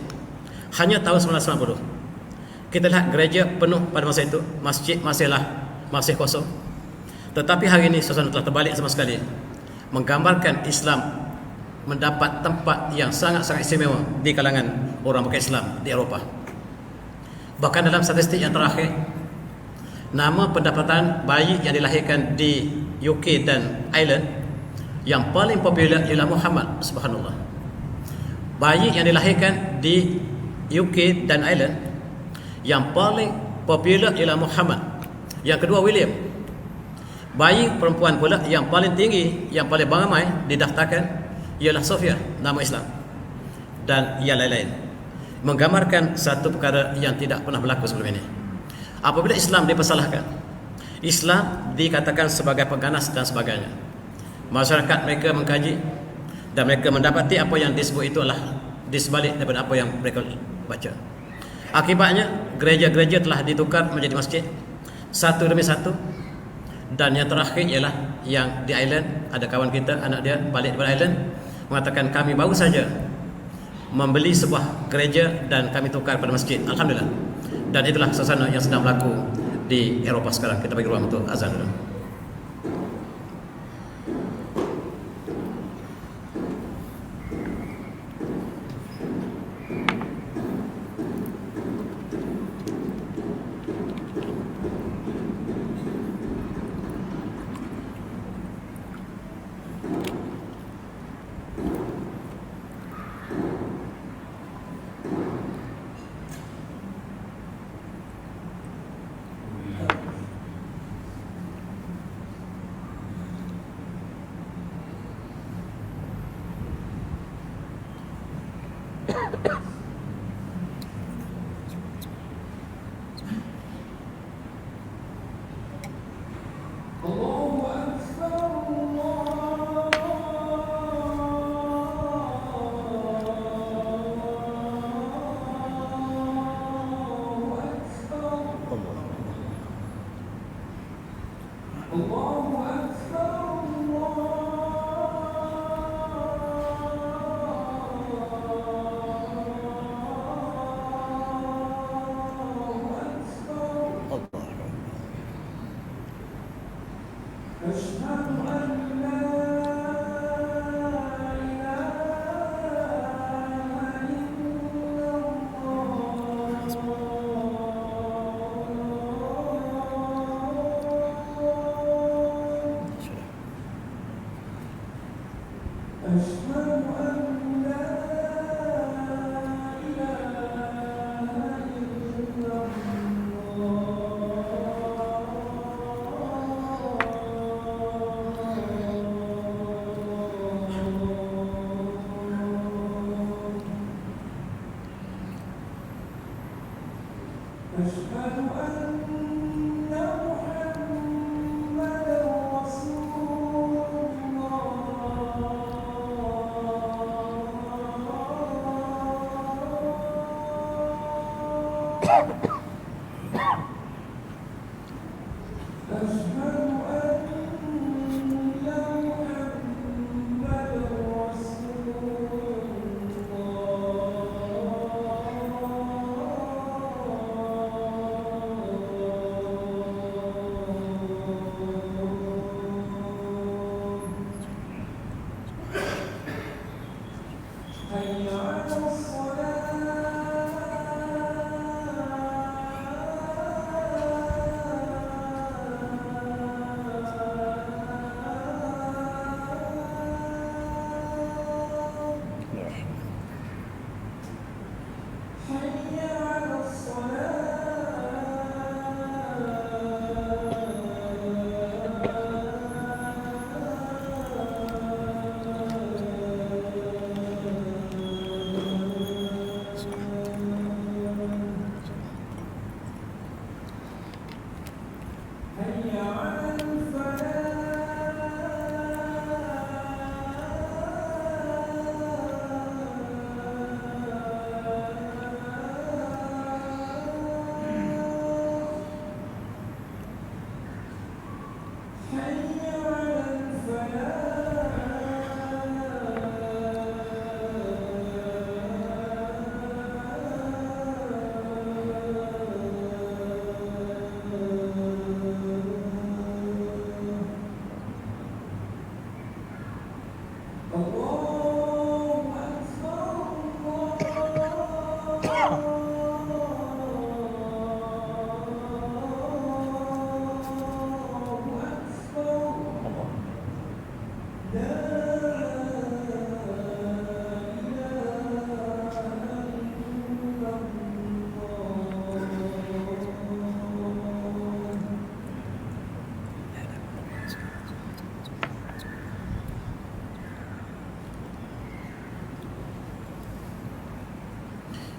Hanya tahun 1990 kita lihat gereja penuh pada masa itu, masjid masih kosong. Tetapi hari ini suasana telah terbalik sama sekali, menggambarkan Islam mendapat tempat yang sangat-sangat istimewa di kalangan orang bukan Islam di Eropah. Bahkan dalam statistik yang terakhir, nama pendapatan bayi yang dilahirkan di UK dan Ireland yang paling popular ialah Muhammad. Subhanallah. Bayi yang dilahirkan di UK dan Ireland yang paling popular ialah Muhammad. Yang kedua William. Bayi perempuan pula yang paling tinggi, yang paling ramai didaftarkan ialah Sofia, nama Islam, dan yang lain-lain, menggambarkan satu perkara yang tidak pernah berlaku sebelum ini. Apabila Islam dipersalahkan, Islam dikatakan sebagai pengganas dan sebagainya, masyarakat mereka mengkaji dan mereka mendapati apa yang disebut itu adalah disebalik daripada apa yang mereka baca. Akibatnya gereja-gereja telah ditukar menjadi masjid satu demi satu. Dan yang terakhir ialah yang di Ireland, ada kawan kita, anak dia balik dari Ireland, mengatakan kami baru saja membeli sebuah gereja dan kami tukar pada masjid. Alhamdulillah. Dan itulah suasana yang sedang berlaku di Eropah sekarang. Kita bagi ruang untuk azan dulu.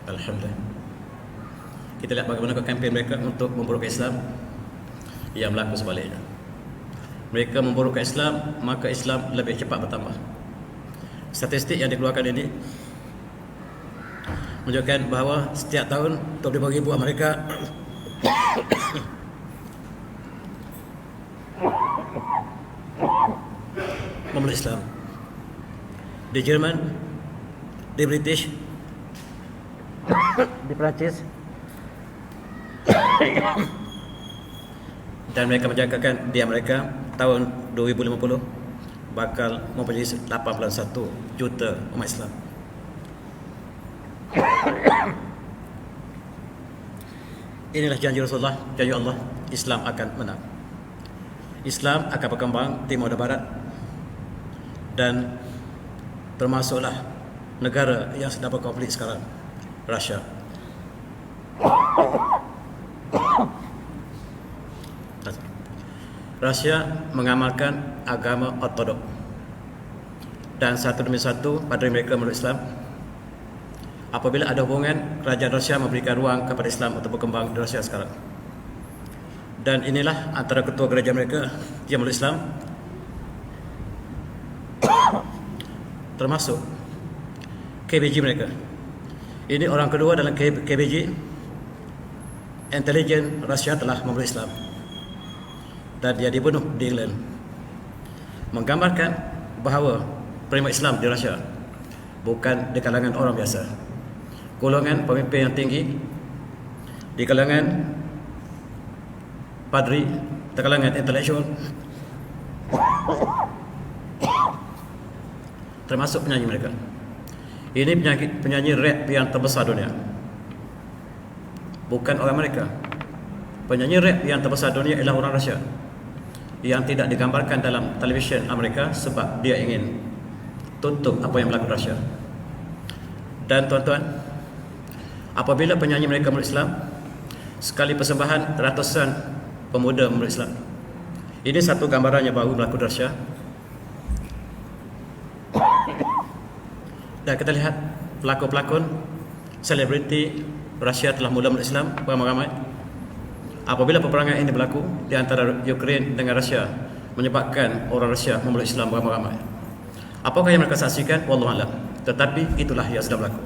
Alhamdulillah. Kita lihat bagaimana kempen mereka untuk memburukkan Islam, yang berlaku sebaliknya. Mereka memburukkan Islam, maka Islam lebih cepat bertambah. Statistik yang dikeluarkan ini menunjukkan bahawa setiap tahun 25,000 Amerika memeluk Islam. Di Jerman, di British, di Perancis, dan mereka menjangkakan di Amerika tahun 2050 bakal mempunyai 81 juta umat Islam. Inilah janji Rasulullah, janji Allah, Islam akan menang. Islam akan berkembang timur dan barat, dan termasuklah negara yang sedang berkonflik sekarang, Rusia. Rusia mengamalkan agama Ortodok, dan satu demi satu padri mereka memeluk Islam. Apabila ada hubungan, kerajaan Rusia memberikan ruang kepada Islam untuk berkembang di Rusia sekarang. Dan inilah antara ketua gereja mereka yang memeluk Islam, termasuk KBG mereka. Ini orang kedua dalam KBG. Intelijen Rusia telah memeluk Islam, dan dia dibunuh di England, menggambarkan bahawa penerima Islam di Rusia bukan di kalangan orang biasa, golongan pemimpin yang tinggi, di kalangan padri, di kalangan intelektual, termasuk penyanyi mereka. Ini penyanyi rap yang terbesar dunia, bukan orang mereka. Penyanyi rap yang terbesar dunia ialah orang Rusia, yang tidak digambarkan dalam televisyen Amerika sebab dia ingin tutup apa yang berlaku di Rusia. Dan tuan-tuan, apabila penyanyi mereka memeluk Islam, sekali persembahan ratusan pemuda memeluk Islam. Ini satu gambaran yang baru berlaku di Rusia. Dan kita lihat pelakon-pelakon selebriti Rusia telah mula memeluk Islam ramai-ramai. Apabila peperangan ini berlaku di antara Ukraine dengan Rusia, menyebabkan orang Rusia memeluk Islam ramai-ramai. Apakah yang mereka saksikan? Wallahu a'lam. Tetapi itulah yang sedang berlaku.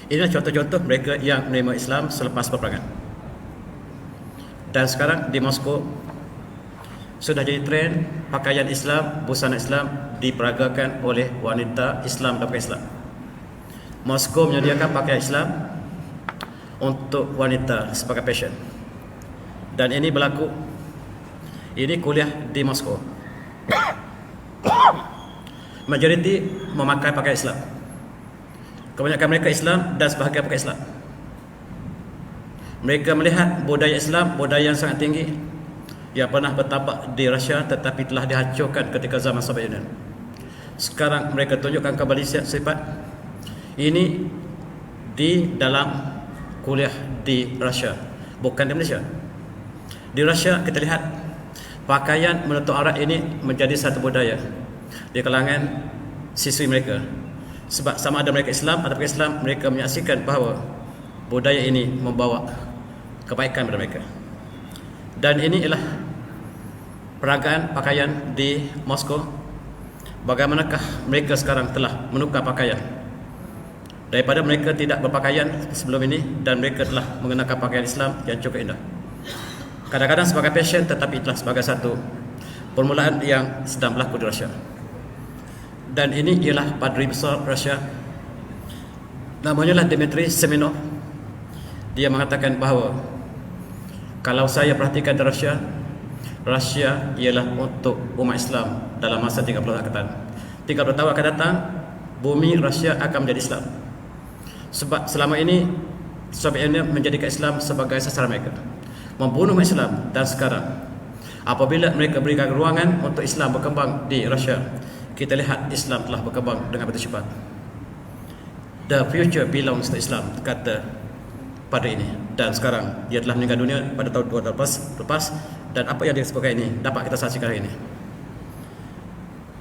Inilah contoh-contoh mereka yang menerima Islam selepas peperangan. Dan sekarang di Moskow sudah jadi tren pakaian Islam, busana Islam diperagakan oleh wanita Islam dan bukan Islam. Moskow menyediakan pakaian Islam untuk wanita sebagai fashion. Dan ini berlaku, ini kuliah di Moskow. Majoriti memakai pakaian Islam. Kebanyakan mereka Islam dan sebahagian bukan Islam. Mereka melihat budaya Islam, budaya yang sangat tinggi, yang pernah bertapak di Rusia tetapi telah dihancurkan ketika zaman Soviet Union. Sekarang mereka tunjukkan kembali sifat ini di dalam kuliah di Rusia, bukan di Malaysia. Di Rusia kita lihat pakaian menutup aurat ini menjadi satu budaya di kalangan siswi mereka. Sebab sama ada mereka Islam atau bukan Islam, mereka menyaksikan bahawa budaya ini membawa kebaikan kepada mereka. Dan ini ialah peragaan pakaian di Moskow. Bagaimanakah mereka sekarang telah menukar pakaian daripada mereka tidak berpakaian sebelum ini, dan mereka telah mengenakan pakaian Islam yang cukup indah. Kadang-kadang sebagai fashion, tetapi telah sebagai satu permulaan yang sedang berlaku di Rusia. Dan ini ialah padri besar Rusia, namanya lah Dmitry Semenov. Dia mengatakan bahawa kalau saya perhatikan di Rusia, Rusia ialah untuk umat Islam dalam masa 30 tahun akan datang. 30 tahun akan datang, bumi Rusia akan menjadi Islam. Sebab selama ini Soviet Union menjadikan Islam sebagai sasaran mereka, membunuh umat Islam. Dan sekarang apabila mereka berikan ruangan untuk Islam berkembang di Rusia, kita lihat Islam telah berkembang dengan begitu cepat. The future belongs to Islam, kata pada ini. Dan sekarang dia telah meninggal dunia pada tahun 2012 lepas, dan apa yang dia sebutkan ini dapat kita saksikan hari ini.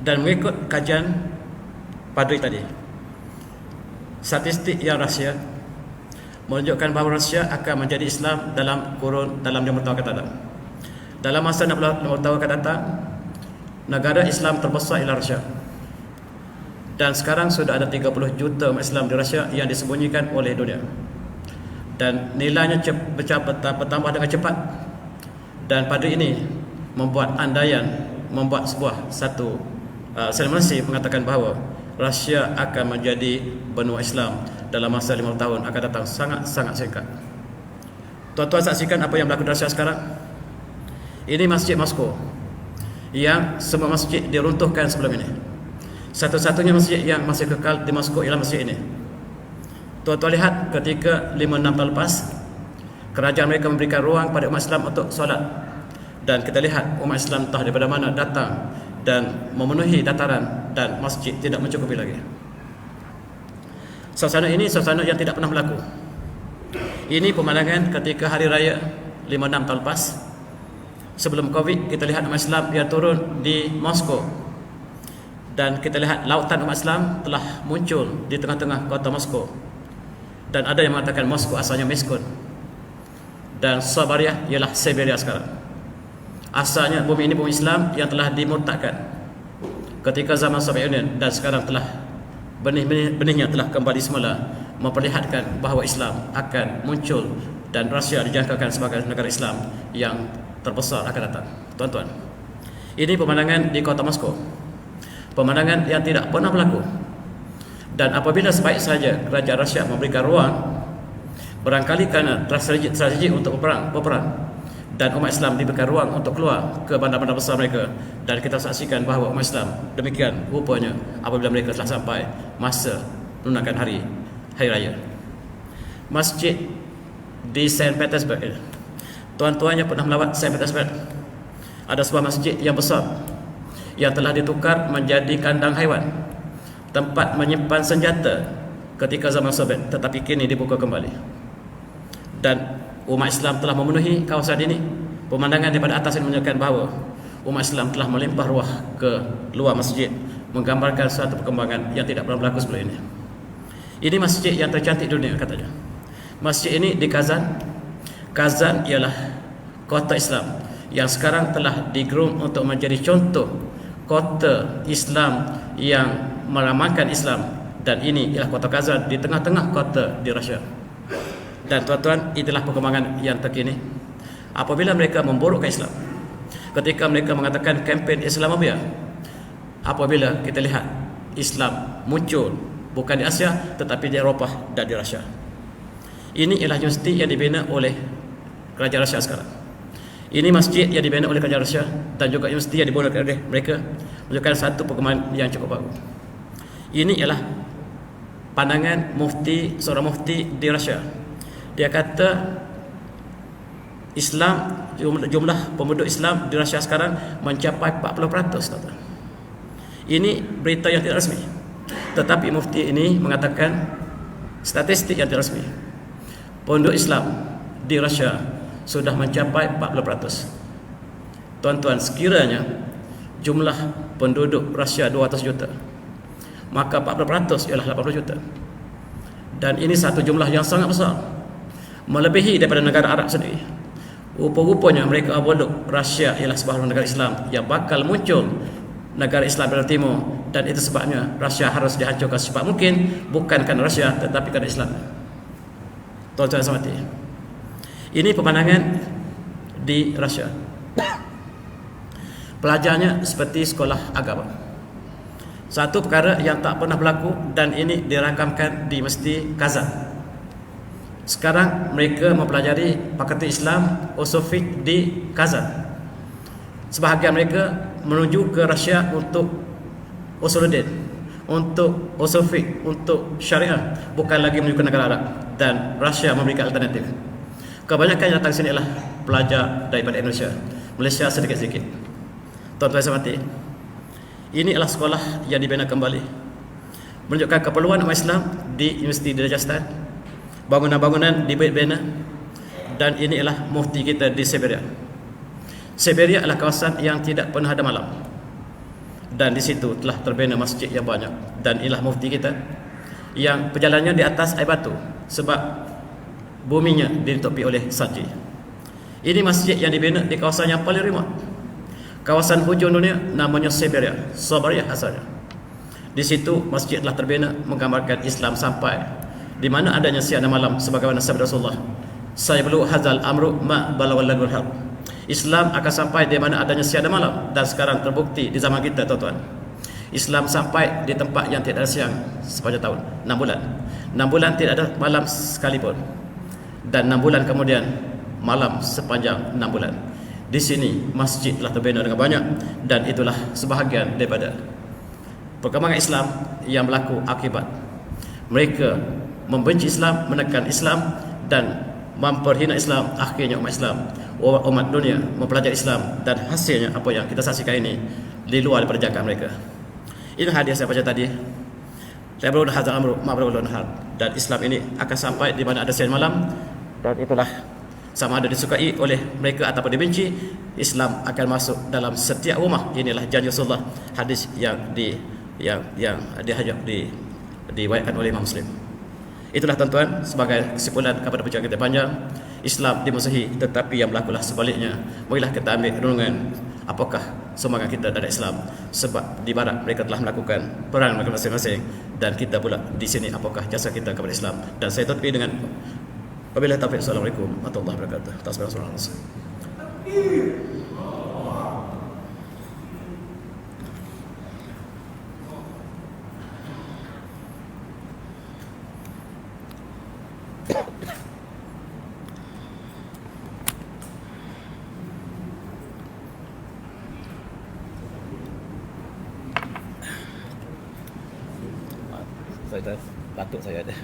Dan mengikut kajian padri tadi, statistik yang rahsia menunjukkan bahawa Rusia akan menjadi Islam dalam 5 tahun akan datang. Dalam masa 60 tahun akan datang, negara Islam terbesar ialah Rusia. Dan sekarang sudah ada 30 juta umat Islam di Rusia yang disembunyikan oleh dunia. Dan nilainya bertambah dengan cepat. Dan pada ini membuat andaian, membuat satu simulasi mengatakan bahawa Rusia akan menjadi benua Islam dalam masa 5 tahun akan datang sangat-sangat singkat. Tuan-tuan saksikan apa yang berlaku di Rusia sekarang. Ini masjid Moskow yang semua masjid diruntuhkan sebelum ini. Satu-satunya masjid yang masih kekal di Moskow ialah masjid ini. Tuan-tuan lihat ketika 5-6 tahun lepas, kerajaan mereka memberikan ruang pada umat Islam untuk solat. Dan kita lihat umat Islam entah daripada mana datang dan memenuhi dataran, dan masjid tidak mencukupi lagi. Suasana ini suasana yang tidak pernah berlaku. Ini pemandangan ketika hari raya 5-6 tahun lepas. Sebelum Covid, kita lihat umat Islam yang turun di Moskow. Dan kita lihat lautan umat Islam telah muncul di tengah-tengah kota Moskow. Dan ada yang mengatakan Moskow asalnya Meskun, dan Siberia ialah Siberia sekarang. Asalnya bumi ini bumi Islam yang telah dimurtadkan ketika zaman Soviet Union, dan sekarang telah benihnya telah kembali semula, memperlihatkan bahawa Islam akan muncul dan Rusia dijangkakan sebagai negara Islam yang terbesar akan datang. Tuan-tuan, ini pemandangan di kota Moskow, pemandangan yang tidak pernah berlaku. Dan apabila sebaik saja kerajaan Rusia memberikan ruang, barangkali kerana strategi untuk berperang, dan umat Islam diberikan ruang untuk keluar ke bandar-bandar besar mereka, dan kita saksikan bahawa umat Islam demikian rupanya apabila mereka telah sampai masa menunaikan hari raya. Masjid di Saint Petersburg, tuan-tuan yang pernah melawat Saint Petersburg, ada sebuah masjid yang besar yang telah ditukar menjadi kandang haiwan, tempat menyimpan senjata ketika zaman Soviet, tetapi kini dibuka kembali. Dan umat Islam telah memenuhi kawasan ini. Pemandangan daripada atas ini menunjukkan bahawa umat Islam telah melimpah ruah ke luar masjid, menggambarkan suatu perkembangan yang tidak pernah berlaku sebelum ini. Ini masjid yang tercantik dunia katanya. Masjid ini di Kazan. Kazan ialah kota Islam yang sekarang telah digerung untuk menjadi contoh kota Islam yang meramalkan Islam Dan ini ialah kota Kazan di tengah-tengah kota di Rusia. Dan tuan-tuan, itulah perkembangan yang terkini. Apabila mereka memburukkan Islam, ketika mereka mengatakan kempen Islamofobia, apabila kita lihat Islam muncul bukan di Asia tetapi di Eropah dan di Rusia. Ini ialah universiti yang dibina oleh kerajaan Rusia sekarang. Ini masjid yang dibina oleh kerajaan Rusia dan juga universiti yang dibangun oleh mereka, menunjukkan satu perkembangan yang cukup bagus. Ini ialah pandangan mufti, seorang mufti di Rusia. Dia kata Islam, jumlah penduduk Islam di Rusia sekarang mencapai 40%. Ini berita yang tidak resmi, tetapi mufti ini mengatakan statistik yang tidak resmi. Penduduk Islam di Rusia sudah mencapai 40%. Tuan-tuan, sekiranya jumlah penduduk Rusia 200 juta, maka 40% ialah 80 juta. Dan ini satu jumlah yang sangat besar, melebihi daripada negara Arab sendiri. Rupa-rupanya mereka abodok Rusia ialah sebuah negara Islam yang bakal muncul negara Islam di Timur, dan itu sebabnya Rusia harus dihancurkan secepat mungkin, bukan kerana Rusia tetapi kerana Islam. Tuan-tuan yang hormati, ini pemandangan di Rusia. Pelajarnya seperti sekolah agama. Satu perkara yang tak pernah berlaku, dan ini dirakamkan di Masjid Kazan. Sekarang mereka mempelajari Fakulti Islam Osofik di Kazan. Sebahagian mereka menuju ke Rusia untuk Usuluddin, untuk Osofik, untuk Syariah, bukan lagi menuju ke negara Arab. Dan Rusia memberikan alternatif. Kebanyakan yang datang sini adalah pelajar daripada Indonesia, Malaysia sedikit-sedikit. Tuan-tuan yang hormati, ini adalah sekolah yang dibina kembali, menunjukkan keperluan umat Islam di Universiti di Rajasthan. Bangunan-bangunan dibina, dan ini adalah mufti kita di Siberia. Siberia adalah kawasan yang tidak pernah ada malam, dan di situ telah terbina masjid yang banyak. Dan inilah mufti kita yang perjalanannya di atas air batu sebab buminya ditutupi oleh salji. Ini masjid yang dibina di kawasan yang paling remote, kawasan hujung dunia, namanya Siberia, Siberia asalnya. Di situ masjid telah terbina menggambarkan Islam sampai di mana adanya siang dan malam, sebagaimana sabda Rasulullah, saya perlu hazal amru ma balawalladul harb. Islam akan sampai di mana adanya siang dan malam, dan sekarang terbukti di zaman kita, tuan-tuan. Islam sampai di tempat yang tidak ada siang sepanjang tahun, 6 bulan. 6 bulan tidak ada malam sekalipun, dan 6 bulan kemudian malam sepanjang 6 bulan. Di sini masjid telah terbina dengan banyak, dan itulah sebahagian daripada perkembangan Islam yang berlaku akibat mereka membenci Islam, menekan Islam, dan memperhina Islam. Akhirnya umat dunia mempelajari Islam, dan hasilnya apa yang kita saksikan ini di luar daripada jangkaan mereka. Ini hadis saya baca tadi. Saya berdoa hadzal amru ma berdoa hal, dan Islam ini akan sampai di mana ada siang malam, dan itulah sama ada disukai oleh mereka ataupun dibenci, Islam akan masuk dalam setiap rumah. Inilah janji Rasulullah, hadis yang diriwayatkan oleh Imam Muslim. Itulah tuan-tuan, sebagai kesimpulan kepada perjalanan kita panjang, Islam dimusuhi, tetapi yang berlakulah sebaliknya. Marilah kita ambil renungan apakah semangat kita dari Islam, sebab di barat mereka telah melakukan perang mereka masing-masing, dan kita pula di sini apakah jasa kita kepada Islam. Dan saya tutupi dengan wabillahi taufiq. Assalamualaikum warahmatullahi wabarakatuh. Tasbih. Saya batuk saya ada.